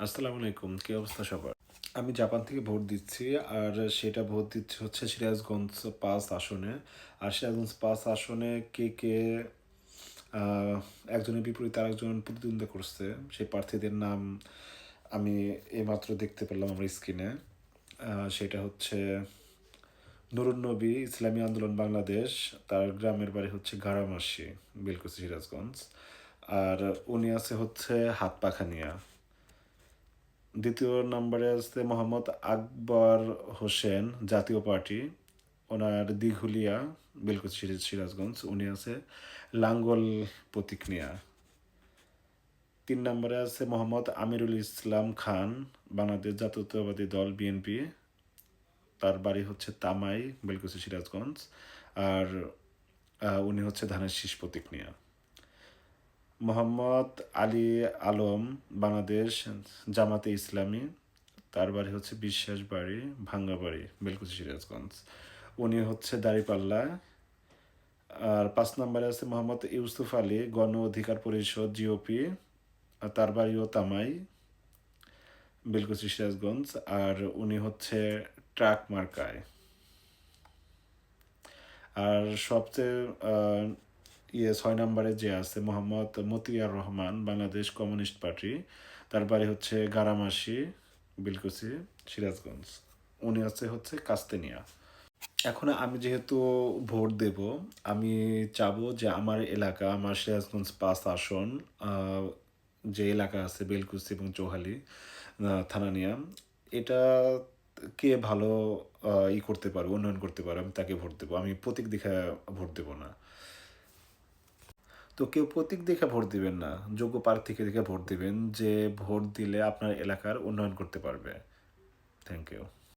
আসসালামু আলাইকুম, কি অবস্থা সবার? আমি জাপান থেকে ভোট দিচ্ছি। আর সেটা ভোট দিচ্ছি হচ্ছে সিরাজগঞ্জ ৫ আসনে। আর সিরাজগঞ্জ ৫ আসনে কে আহ, একজনের বিপরীতে আরেকজন প্রতিদ্বন্দ্বিতা করছে। সেই প্রার্থীদের নাম আমি এইমাত্র দেখতে পেলাম আমার স্ক্রিনে। সেটা হচ্ছে নুরুন নবী, ইসলামী আন্দোলন বাংলাদেশ। তার গ্রামের বাড়ি হচ্ছে গাড়ামাসি, বেলকুচি, সিরাজগঞ্জ। আর উনি আছে হচ্ছে হাতপাখানিয়া। দ্বিতীয় নম্বরে আছে মোহাম্মদ আকবর হোসেন, জাতীয় পার্টি। ওনার দিঘুলিয়া, বেলকুচি, সিরাজগঞ্জ। উনি আছে লাঙ্গল প্রতীক নিয়া। 3 নম্বরে আছে মোহাম্মদ আমিরুল ইসলাম খান, বাংলাদেশ জাতীয়তাবাদী দল বিএনপি। তার বাড়ি হচ্ছে তামাই, বেলকুচি, সিরাজগঞ্জ। আর উনি হচ্ছে ধানের শীষ প্রতীক নিয়া। মোহাম্মদ আলী আলম, বাংলাদেশ জামাতে ইসলামী। তার বাড়ি হচ্ছে বিশ্বাস বাড়ি, ভাঙ্গা বাড়ি, বেলকুচি, সিরাজগঞ্জ। উনি হচ্ছে দাঁড়িপাল্লা। আর 5 নম্বরে আছে মোহাম্মদ ইউসুফ আলী, গণ অধিকার পরিষদ, জিওপি। আর তার বাড়িও তামাই, বেলকুচি, সিরাজগঞ্জ। আর উনি হচ্ছে ট্রাক মার্কায়। আর সবচেয়ে 6 নম্বরে যে আছে মোহাম্মদ মতিয়ার রহমান, বাংলাদেশ কমিউনিস্ট পার্টি। তার বাড়ি হচ্ছে গারামাসি, বিলকুচি, সিরাজগঞ্জ। উনি হচ্ছে কাস্তেনিয়া। এখন আমি যেহেতু ভোট দেব, আমি চাবো যে আমার এলাকা, আমার সিরাজগঞ্জ ৫ আসন, আহ, যে এলাকা আছে বেলকুচি এবং চৌহালি থানানিয়া, এটা কে ভালো করতে পারবে, উন্নয়ন করতে পারবে, আমি তাকে ভোট দেবো। আমি প্রতীক দেখে ভোট দেবো না। তো কেউ প্রতীক দেখে ভোট দিবেন না, যোগ্য প্রার্থীকে দেখে ভোট দিবেন, যে ভোট দিলে আপনার এলাকার উন্নয়ন করতে পারবে। Thank you.